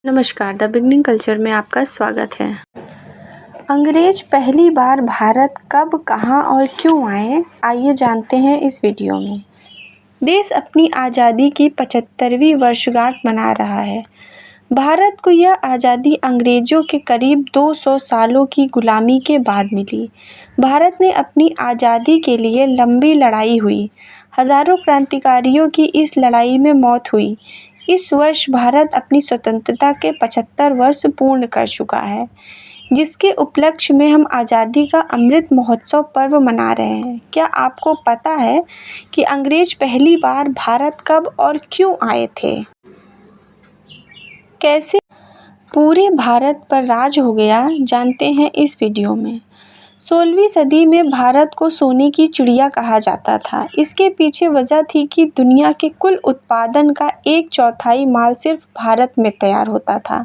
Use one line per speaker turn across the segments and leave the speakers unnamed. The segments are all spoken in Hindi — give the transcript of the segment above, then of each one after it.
नमस्कार, द बिगनिंग कल्चर में आपका स्वागत है। अंग्रेज पहली बार भारत कब, कहाँ और क्यों आए, आइए जानते हैं इस वीडियो में। देश अपनी आज़ादी की 75वीं वर्षगांठ मना रहा है। भारत को यह आज़ादी अंग्रेजों के करीब 200 सालों की गुलामी के बाद मिली। भारत ने अपनी आज़ादी के लिए लंबी लड़ाई हुई। हजारों क्रांतिकारियों की इस लड़ाई में मौत हुई। इस वर्ष भारत अपनी स्वतंत्रता के 75 वर्ष पूर्ण कर चुका है, जिसके उपलक्ष्य में हम आज़ादी का अमृत महोत्सव पर्व मना रहे हैं। क्या आपको पता है कि अंग्रेज पहली बार भारत कब और क्यों आए थे? कैसे पूरे भारत पर राज हो गया, जानते हैं इस वीडियो में। 16वीं सदी में भारत को सोने की चिड़िया कहा जाता था। इसके पीछे वजह थी कि दुनिया के कुल उत्पादन का 1/4 माल सिर्फ भारत में तैयार होता था।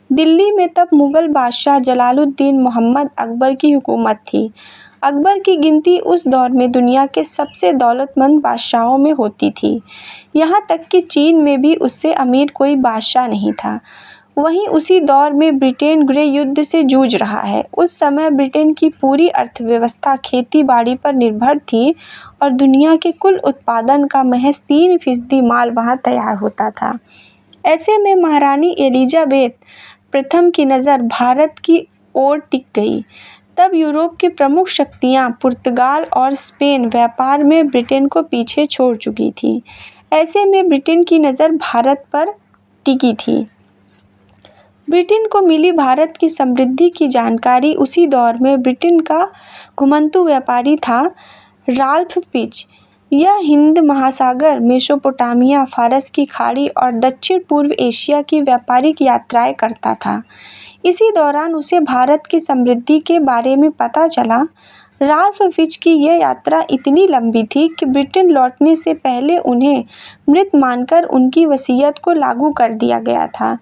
दिल्ली में तब मुगल बादशाह जलालुद्दीन मोहम्मद अकबर की हुकूमत थी। अकबर की गिनती उस दौर में दुनिया के सबसे दौलतमंद बादशाहों में होती थी। यहाँ तक कि चीन में भी उससे अमीर कोई बादशाह नहीं था। वहीं उसी दौर में ब्रिटेन गृह युद्ध से जूझ रहा है। उस समय ब्रिटेन की पूरी अर्थव्यवस्था खेती बाड़ी पर निर्भर थी और दुनिया के कुल उत्पादन का महज 3% माल वहाँ तैयार होता था। ऐसे में महारानी एलिजाबेथ प्रथम की नज़र भारत की ओर टिक गई। तब यूरोप की प्रमुख शक्तियाँ पुर्तगाल और स्पेन व्यापार में ब्रिटेन को पीछे छोड़ चुकी थी। ऐसे में ब्रिटेन की नज़र भारत पर टिकी थी। ब्रिटेन को मिली भारत की समृद्धि की जानकारी उसी दौर में ब्रिटेन का घुमंतू व्यापारी था राल्फ फिच। यह हिंद महासागर, मेसोपोटामिया, फारस की खाड़ी और दक्षिण पूर्व एशिया की व्यापारिक यात्राएं करता था। इसी दौरान उसे भारत की समृद्धि के बारे में पता चला। राल्फ फिच की यह यात्रा इतनी लंबी थी कि ब्रिटेन लौटने से पहले उन्हें मृत मानकर उनकी वसीयत को लागू कर दिया गया था।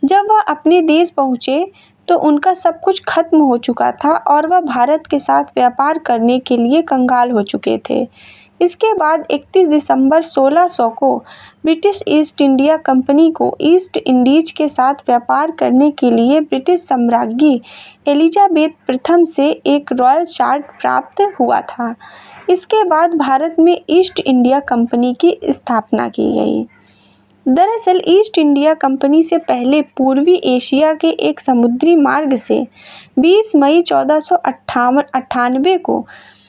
जब वह अपने देश पहुँचे तो उनका सब कुछ खत्म हो चुका था और वह भारत के साथ व्यापार करने के लिए कंगाल हो चुके थे। इसके बाद 31 दिसंबर 1600 को ब्रिटिश ईस्ट इंडिया कंपनी को ईस्ट इंडीज के साथ व्यापार करने के लिए ब्रिटिश सम्राज्ञी एलिजाबेथ प्रथम से एक रॉयल चार्ट प्राप्त हुआ था। इसके बाद भारत में ईस्ट इंडिया कंपनी की स्थापना की गई। दरअसल ईस्ट इंडिया कंपनी से पहले पूर्वी एशिया के एक समुद्री मार्ग से 20 मई 1498 को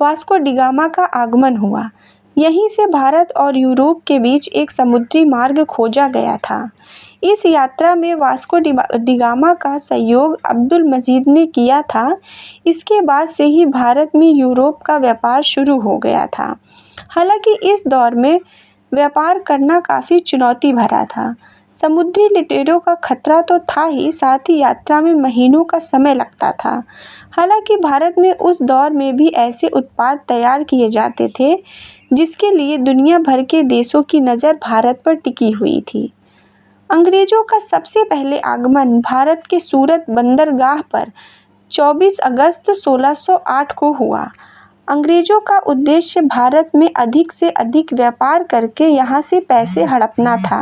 वास्को डी गामा का आगमन हुआ। यहीं से भारत और यूरोप के बीच एक समुद्री मार्ग खोजा गया था। इस यात्रा में वास्को डी गामा का सहयोग अब्दुल मजीद ने किया था। इसके बाद से ही भारत में यूरोप का व्यापार शुरू हो गया था। हालांकि इस दौर में व्यापार करना काफ़ी चुनौती भरा था। समुद्री लुटेरों का खतरा तो था ही, साथ ही यात्रा में महीनों का समय लगता था। हालांकि भारत में उस दौर में भी ऐसे उत्पाद तैयार किए जाते थे जिसके लिए दुनिया भर के देशों की नज़र भारत पर टिकी हुई थी। अंग्रेजों का सबसे पहले आगमन भारत के सूरत बंदरगाह पर 24 अगस्त 1608 को हुआ। अंग्रेजों का उद्देश्य भारत में अधिक से अधिक व्यापार करके यहाँ से पैसे हड़पना था।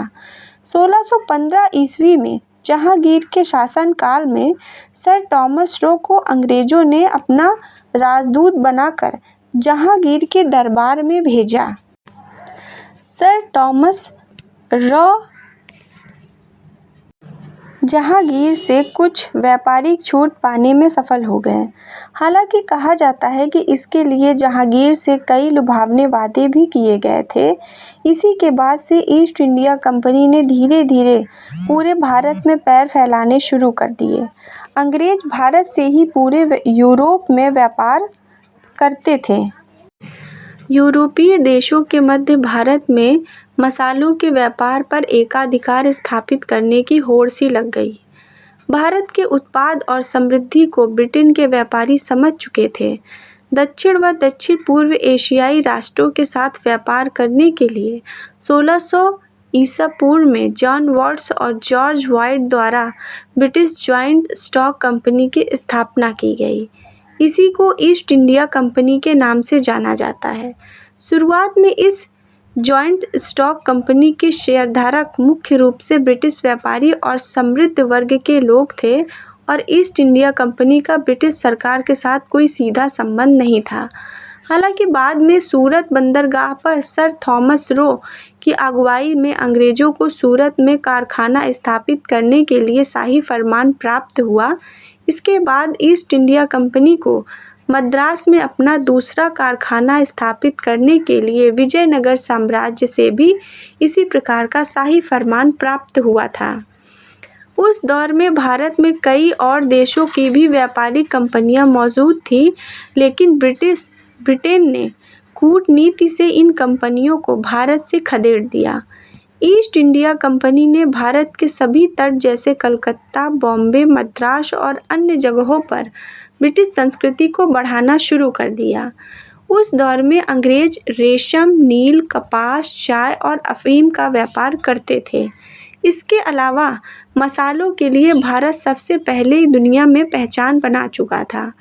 1615 ईस्वी में जहांगीर के शासनकाल में सर टॉमस रो को अंग्रेजों ने अपना राजदूत बनाकर जहांगीर के दरबार में भेजा। सर टॉमस रो जहांगीर से कुछ व्यापारिक छूट पाने में सफल हो गए। हालांकि कहा जाता है कि इसके लिए जहांगीर से कई लुभावने वादे भी किए गए थे। इसी के बाद से ईस्ट इंडिया कंपनी ने धीरे धीरे पूरे भारत में पैर फैलाने शुरू कर दिए। अंग्रेज भारत से ही पूरे यूरोप में व्यापार करते थे। यूरोपीय देशों के मध्य भारत में मसालों के व्यापार पर एकाधिकार स्थापित करने की होड़ सी लग गई। भारत के उत्पाद और समृद्धि को ब्रिटेन के व्यापारी समझ चुके थे। दक्षिण व दक्षिण पूर्व एशियाई राष्ट्रों के साथ व्यापार करने के लिए 1600 ईसा पूर्व में जॉन वॉट्स और जॉर्ज वाइट द्वारा ब्रिटिश जॉइंट स्टॉक कंपनी की स्थापना की गई। इसी को ईस्ट इंडिया कंपनी के नाम से जाना जाता है। शुरुआत में इस जॉइंट स्टॉक कंपनी के शेयरधारक मुख्य रूप से ब्रिटिश व्यापारी और समृद्ध वर्ग के लोग थे और ईस्ट इंडिया कंपनी का ब्रिटिश सरकार के साथ कोई सीधा संबंध नहीं था। हालांकि बाद में सूरत बंदरगाह पर सर थॉमस रो की अगुवाई में अंग्रेजों को सूरत में कारखाना स्थापित करने के लिए शाही फरमान प्राप्त हुआ। इसके बाद ईस्ट इंडिया कंपनी को मद्रास में अपना दूसरा कारखाना स्थापित करने के लिए विजयनगर साम्राज्य से भी इसी प्रकार का शाही फरमान प्राप्त हुआ था। उस दौर में भारत में कई और देशों की भी व्यापारिक कंपनियां मौजूद थीं, लेकिन ब्रिटेन ने कूटनीति से इन कंपनियों को भारत से खदेड़ दिया। ईस्ट इंडिया कंपनी ने भारत के सभी तट जैसे कलकत्ता, बॉम्बे, मद्रास और अन्य जगहों पर ब्रिटिश संस्कृति को बढ़ाना शुरू कर दिया। उस दौर में अंग्रेज रेशम, नील, कपास, चाय और अफीम का व्यापार करते थे। इसके अलावा मसालों के लिए भारत सबसे पहले ही दुनिया में पहचान बना चुका था।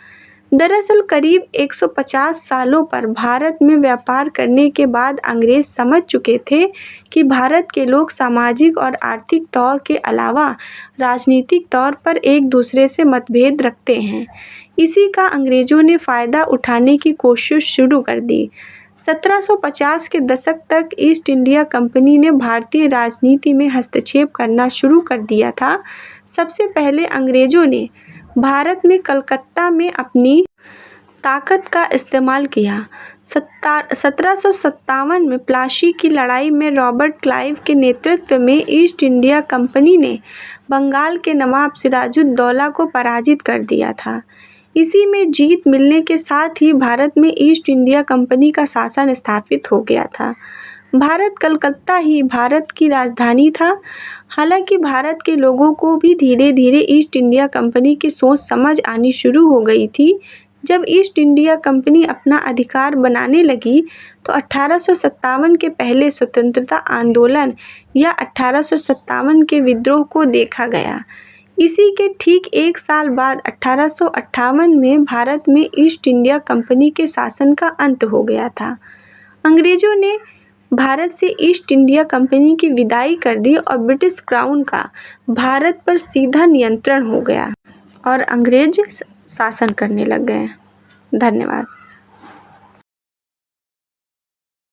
दरअसल करीब 150 सालों पर भारत में व्यापार करने के बाद अंग्रेज समझ चुके थे कि भारत के लोग सामाजिक और आर्थिक तौर के अलावा राजनीतिक तौर पर एक दूसरे से मतभेद रखते हैं। इसी का अंग्रेजों ने फ़ायदा उठाने की कोशिश शुरू कर दी। 1750 के दशक तक ईस्ट इंडिया कंपनी ने भारतीय राजनीति में हस्तक्षेप करना शुरू कर दिया था। सबसे पहले अंग्रेजों ने भारत में कलकत्ता में अपनी ताकत का इस्तेमाल किया। 1757 में प्लासी की लड़ाई में रॉबर्ट क्लाइव के नेतृत्व में ईस्ट इंडिया कंपनी ने बंगाल के नवाब सिराजुद्दौला को पराजित कर दिया था। इसी में जीत मिलने के साथ ही भारत में ईस्ट इंडिया कंपनी का शासन स्थापित हो गया था। भारत कलकत्ता ही भारत की राजधानी था। हालांकि भारत के लोगों को भी धीरे धीरे ईस्ट इंडिया कंपनी की सोच समझ आनी शुरू हो गई थी। जब ईस्ट इंडिया कंपनी अपना अधिकार बनाने लगी तो 1857 के पहले स्वतंत्रता आंदोलन या 1857 के विद्रोह को देखा गया। इसी के ठीक एक साल बाद 1858 में भारत में ईस्ट इंडिया कंपनी के शासन का अंत हो गया था। अंग्रेजों ने भारत से ईस्ट इंडिया कंपनी की विदाई कर दी और ब्रिटिश क्राउन का भारत पर सीधा नियंत्रण हो गया और अंग्रेज शासन करने लग गए। धन्यवाद।